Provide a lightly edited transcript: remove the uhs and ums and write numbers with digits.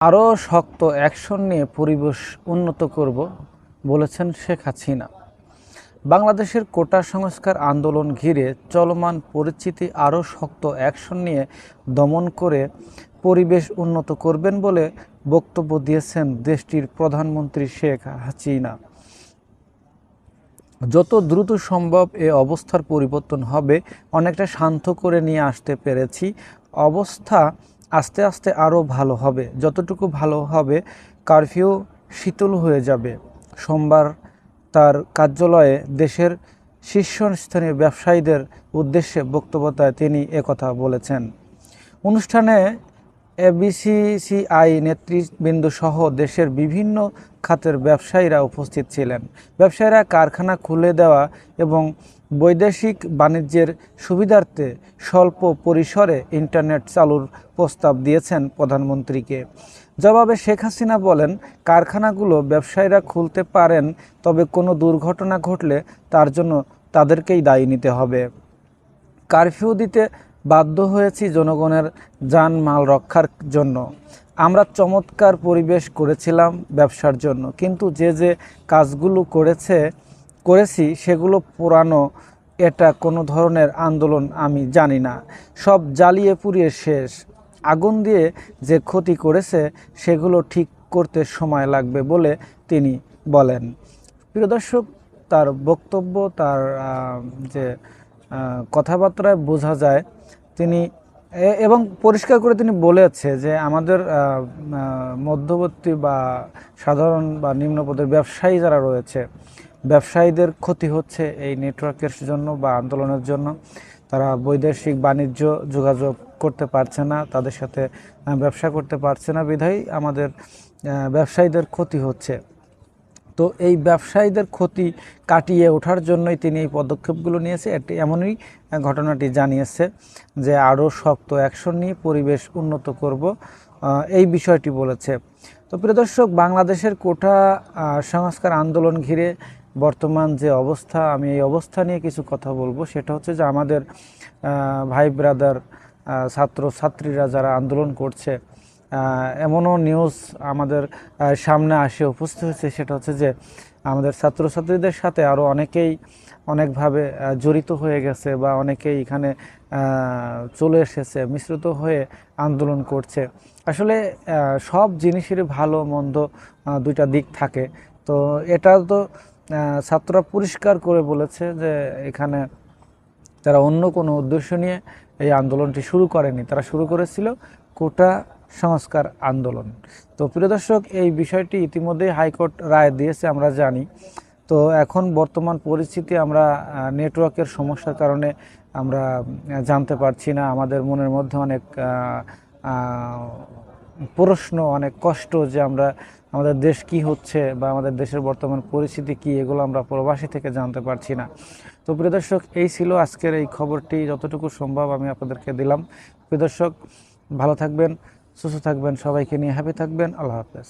আরও শক্ত অ্যাকশন নিয়ে পরিবেশ উন্নত করব বলেছেন শেখ হাসিনা। বাংলাদেশের কোটা সংস্কার আন্দোলন ঘিরে চলমান পরিস্থিতি আরও শক্ত অ্যাকশন নিয়ে দমন করে পরিবেশ উন্নত করবেন বলে বক্তব্য দিয়েছেন দেশটির প্রধানমন্ত্রী শেখ হাসিনা। যত দ্রুত সম্ভব এ অবস্থার পরিবর্তন হবে, অনেকটা শান্ত করে নিয়ে আসতে পেরেছি। অবস্থা আস্তে আস্তে আরও ভালো হবে। যতটুকু ভালো হবে, কারফিউ শিথিল হয়ে যাবে। সোমবার তার কার্যালয়ে দেশের শীর্ষস্থানীয় ব্যবসায়ীদের উদ্দেশ্যে বক্তব্য দেয় তিনি একথা বলেছেন। অনুষ্ঠানে এফবিসিসিআই নেতৃবৃন্দ সহ দেশের বিভিন্ন খাতের ব্যবসায়ীরা উপস্থিত ছিলেন। ব্যবসায়ীরা কারখানা খুলে দেওয়া এবং বৈদেশিক বাণিজ্যের সুবিধার্থে স্বল্প পরিসরে ইন্টারনেট চালুর প্রস্তাব দিয়েছেন প্রধানমন্ত্রীকে। জবাবে শেখ হাসিনা বলেন, কারখানাগুলো ব্যবসায়ীরা খুলতে পারেন, তবে কোনো দুর্ঘটনা ঘটলে তার জন্য তাদেরকেই দায়ী নিতে হবে। কারফিউ দিতে বাধ্য হয়েছি জনগণের জানমাল রক্ষার জন্য। আমরা চমৎকার পরিবেশ করেছিলাম ব্যবসার জন্য, কিন্তু যে কাজগুলো করেছি সেগুলো পুরানো। এটা কোনো ধরনের আন্দোলন আমি জানি না। সব জ্বালিয়ে পুড়িয়ে শেষ। আগুন দিয়ে যে ক্ষতি করেছে সেগুলো ঠিক করতে সময় লাগবে বলে তিনি বলেন। প্রিয় দর্শক, তার বক্তব্য, তার যে কথাবার্তায় বোঝা যায় তিনি এবং পরিষ্কার করে তিনি বলেছে যে আমাদের মধ্যবর্তী বা সাধারণ বা নিম্নপদের ব্যবসায়ী যারা রয়েছে, ব্যবসায়ীদের ক্ষতি হচ্ছে এই নেটওয়ার্কের জন্য বা আন্দোলনের জন্য। তারা বৈদেশিক বাণিজ্য যোগাযোগ করতে পারছে না, তাদের সাথে ব্যবসা করতে পারছে না, বিধায় আমাদের ব্যবসায়ীদের ক্ষতি হচ্ছে। তো এই ব্যবসায়ীদের ক্ষতি কাটিয়ে ওঠার জন্যই তিনি এই পদক্ষেপগুলো নিয়েছে। এমনই ঘটনাটি জানিয়েছে যে আরও শক্ত অ্যাকশন নিয়ে পরিবেশ উন্নত করব, এই বিষয়টি বলেছে। তো প্রিয় দর্শক, বাংলাদেশের কোটা সংস্কার আন্দোলন ঘিরে বর্তমান যে অবস্থা, আমি এই অবস্থা নিয়ে কিছু কথা বলবো। সেটা হচ্ছে যে আমাদের ভাই ব্রাদার ছাত্রছাত্রীরা যারা আন্দোলন করছে, এমনও নিউজ আমাদের সামনে আসে উপস্থিত হয়েছে। সেটা হচ্ছে যে আমাদের ছাত্রছাত্রীদের সাথে আরও অনেকেই অনেকভাবে জড়িত হয়ে গেছে বা অনেকেই এখানে চলে এসেছে, মিশ্রিত হয়ে আন্দোলন করছে। আসলে সব জিনিসেরই ভালো মন্দ দুইটা দিক থাকে। তো এটা তো ছাত্ররা পরিষ্কার করে বলেছে যে এখানে তারা অন্য কোনো উদ্দেশ্য নিয়ে এই আন্দোলনটি শুরু করেনি, তারা শুরু করেছিল কোটা সংস্কার আন্দোলন। তো প্রিয় দর্শক, এই বিষয়টি ইতিমধ্যেই হাইকোর্ট রায় দিয়েছে, আমরা জানি। তো এখন বর্তমান পরিস্থিতি, আমরা নেটওয়ার্কের সমস্যার কারণে আমরা জানতে পারছি না। আমাদের মনের মধ্যে অনেক প্রশ্ন, অনেক কষ্ট যে আমরা আমাদের দেশ কি হচ্ছে বা আমাদের দেশের বর্তমান পরিস্থিতি কি, এগুলো আমরা প্রবাসী থেকে জানতে পারছি না। তো প্রিয় দর্শক, এই ছিল আজকের এই খবরটি, যতটুকু সম্ভব আমি আপনাদেরকে দিলাম। প্রিয় দর্শক, ভালো থাকবেন, সুস্থ থাকবেন, সবাইকে নিয়ে হ্যাপি থাকবেন। আল্লাহ হাফেজ।